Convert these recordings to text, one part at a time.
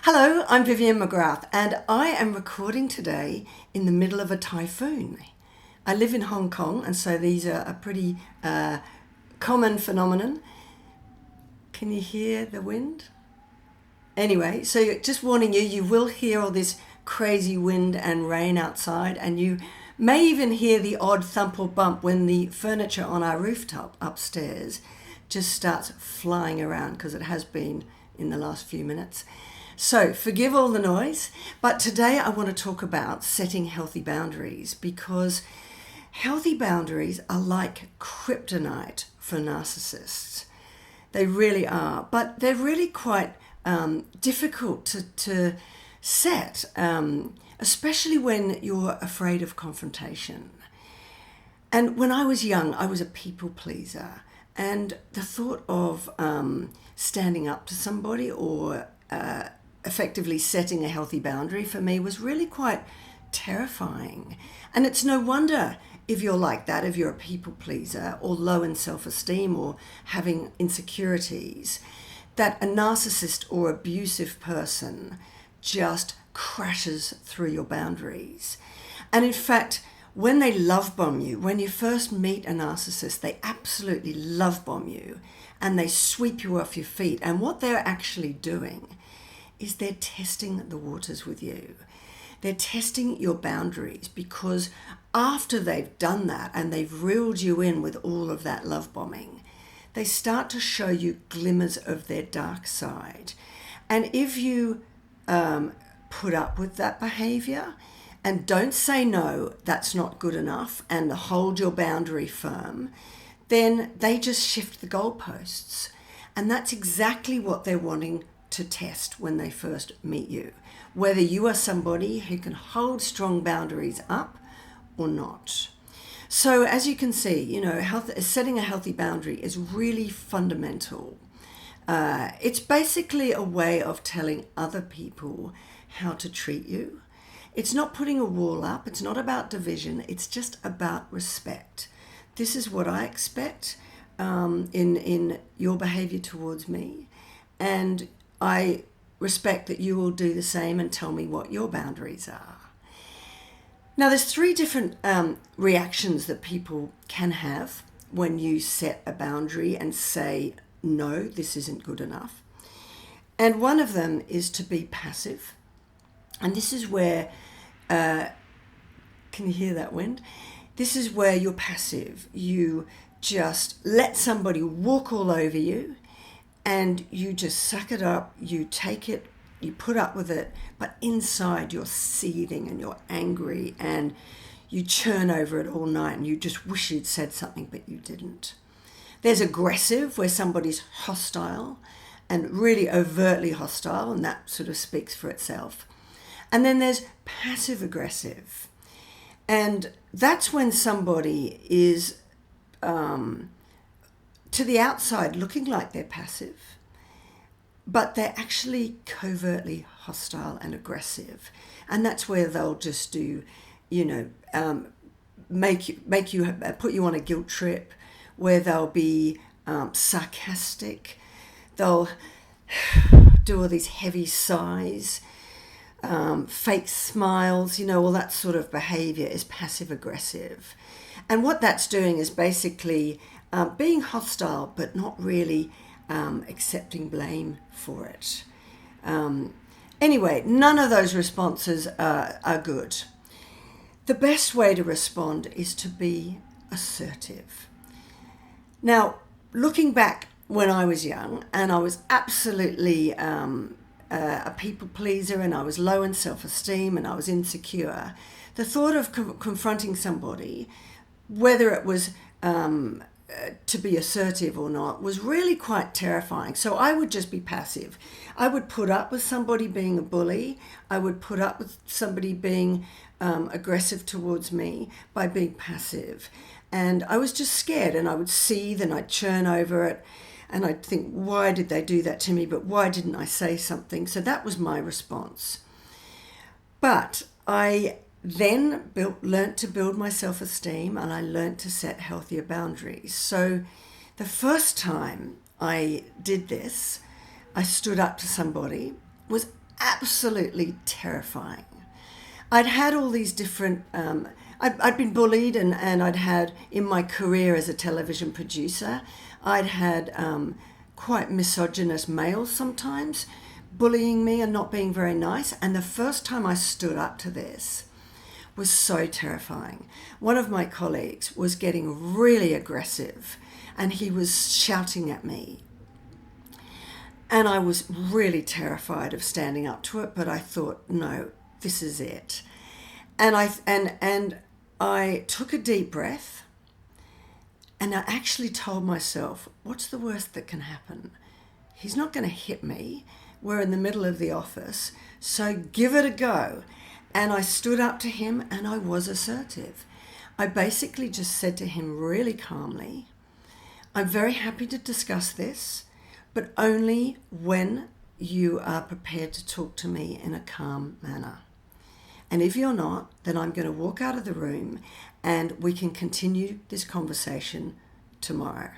Hello, I'm Vivian McGrath and I am recording today in the middle of a typhoon. I live in Hong Kong and so these are a pretty common phenomenon. Can you hear the wind? Anyway, so just warning you, you will hear all this crazy wind and rain outside, and you may even hear the odd thump or bump when the furniture on our rooftop upstairs just starts flying around, because it has been in the last few minutes. So forgive all the noise, but today I want to talk about setting healthy boundaries, because healthy boundaries are like kryptonite for narcissists. They really are, but they're really quite difficult to set, especially when you're afraid of confrontation. And when I was young, I was a people pleaser, and the thought of standing up to somebody or effectively setting a healthy boundary for me was really quite terrifying. And it's no wonder if you're like that, if you're a people pleaser or low in self-esteem or having insecurities, that a narcissist or abusive person just crashes through your boundaries. And in fact, when they love bomb you, when you first meet a narcissist, they absolutely love bomb you and they sweep you off your feet. And what they're actually doing is they're testing the waters with you. They're testing your boundaries, because after they've done that and they've reeled you in with all of that love bombing, they start to show you glimmers of their dark side. And if you put up with that behavior and don't say no, that's not good enough, and hold your boundary firm, then they just shift the goalposts. And that's exactly what they're wanting to test when they first meet you, whether you are somebody who can hold strong boundaries up or not. So as you can see, setting a healthy boundary is really fundamental. It's basically a way of telling other people how to treat you. It's not putting a wall up. It's not about division. It's just about respect. This is what I expect in your behavior towards me, and I respect that you will do the same and tell me what your boundaries are. Now, there's three different reactions that people can have when you set a boundary and say, no, this isn't good enough. And one of them is to be passive. And this is where, can you hear that wind? This is where you're passive. You just let somebody walk all over you, and you just suck it up, you take it, you put up with it, but inside you're seething and you're angry and you churn over it all night and you just wish you'd said something but you didn't. There's aggressive, where somebody's hostile and really overtly hostile, and that sort of speaks for itself. And then there's passive aggressive, and that's when somebody is to the outside looking like they're passive, but they're actually covertly hostile and aggressive. And that's where they'll just do, make you put you on a guilt trip, where they'll be sarcastic. They'll do all these heavy sighs, fake smiles, all that sort of behavior is passive aggressive. And what that's doing is basically being hostile, but not really accepting blame for it. Anyway, none of those responses are good. The best way to respond is to be assertive. Now, looking back when I was young, and I was absolutely a people pleaser, and I was low in self-esteem, and I was insecure, the thought of confronting somebody, whether it was to be assertive or not, was really quite terrifying. So I would just be passive. I would put up with somebody being a bully. I would put up with somebody being aggressive towards me by being passive. And I was just scared, and I would seethe and I'd churn over it, and I'd think, why did they do that to me? But why didn't I say something? So that was my response. But I then learnt to build my self-esteem, and I learnt to set healthier boundaries. So the first time I did this, I stood up to somebody, was absolutely terrifying. I'd had all these different, I'd been bullied, and I'd had, in my career as a television producer, I'd had quite misogynist males sometimes bullying me and not being very nice. And the first time I stood up to this was so terrifying. One of my colleagues was getting really aggressive and he was shouting at me. And I was really terrified of standing up to it, but I thought, no, this is it. And I took a deep breath, and I actually told myself, what's the worst that can happen? He's not going to hit me. We're in the middle of the office, so give it a go. And I stood up to him and I was assertive. I basically just said to him really calmly, I'm very happy to discuss this, but only when you are prepared to talk to me in a calm manner. And if you're not, then I'm going to walk out of the room and we can continue this conversation tomorrow.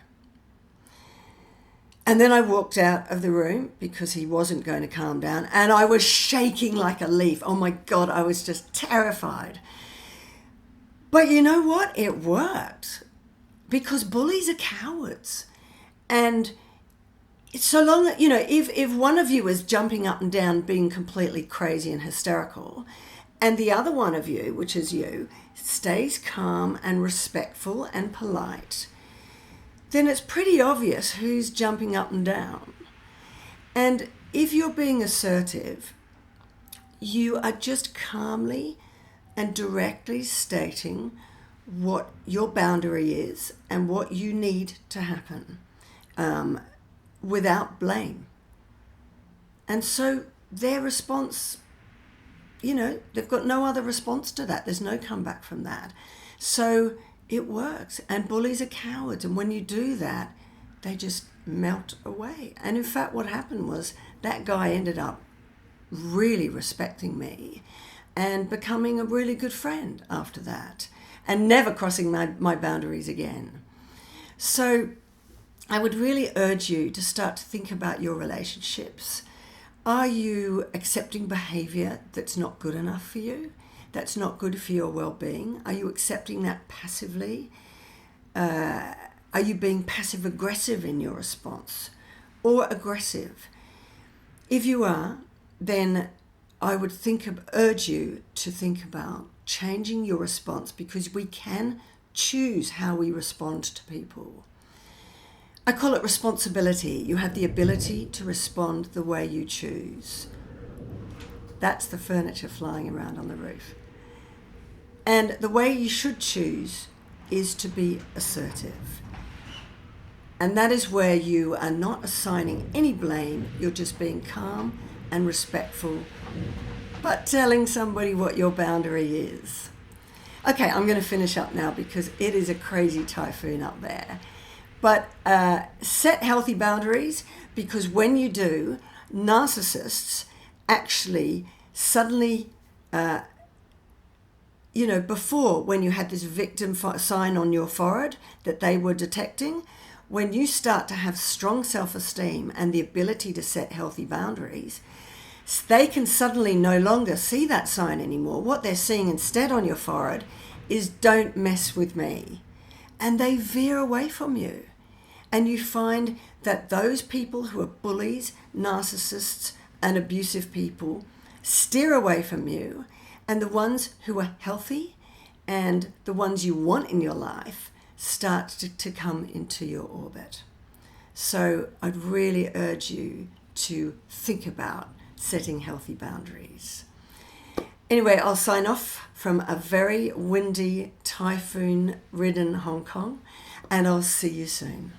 And then I walked out of the room because he wasn't going to calm down, and I was shaking like a leaf. Oh my God, I was just terrified. But you know what? It worked, because bullies are cowards. And so long, if one of you is jumping up and down, being completely crazy and hysterical, and the other one of you, which is you, stays calm and respectful and polite, then it's pretty obvious who's jumping up and down. And if you're being assertive, you are just calmly and directly stating what your boundary is and what you need to happen, without blame. And so their response, they've got no other response to that. There's no comeback from that. So it works. And bullies are cowards. And when you do that, they just melt away. And in fact, what happened was that guy ended up really respecting me and becoming a really good friend after that, and never crossing my boundaries again. So I would really urge you to start to think about your relationships. Are you accepting behavior that's not good enough for you? That's not good for your well-being? Are you accepting that passively? Are you being passive-aggressive in your response, or aggressive? If you are, then I would urge you to think about changing your response, because we can choose how we respond to people. I call it responsibility. You have the ability to respond the way you choose. That's the furniture flying around on the roof. And the way you should choose is to be assertive. And that is where you are not assigning any blame. You're just being calm and respectful, but telling somebody what your boundary is. Okay, I'm going to finish up now because it is a crazy typhoon up there. But set healthy boundaries, because when you do, narcissists actually suddenly, before, when you had this victim sign on your forehead that they were detecting, when you start to have strong self-esteem and the ability to set healthy boundaries, they can suddenly no longer see that sign anymore. What they're seeing instead on your forehead is "don't mess with me." And they veer away from you. And you find that those people who are bullies, narcissists, and abusive people steer away from you. And the ones who are healthy and the ones you want in your life start to come into your orbit. So I'd really urge you to think about setting healthy boundaries. Anyway, I'll sign off from a very windy, typhoon-ridden Hong Kong, and I'll see you soon.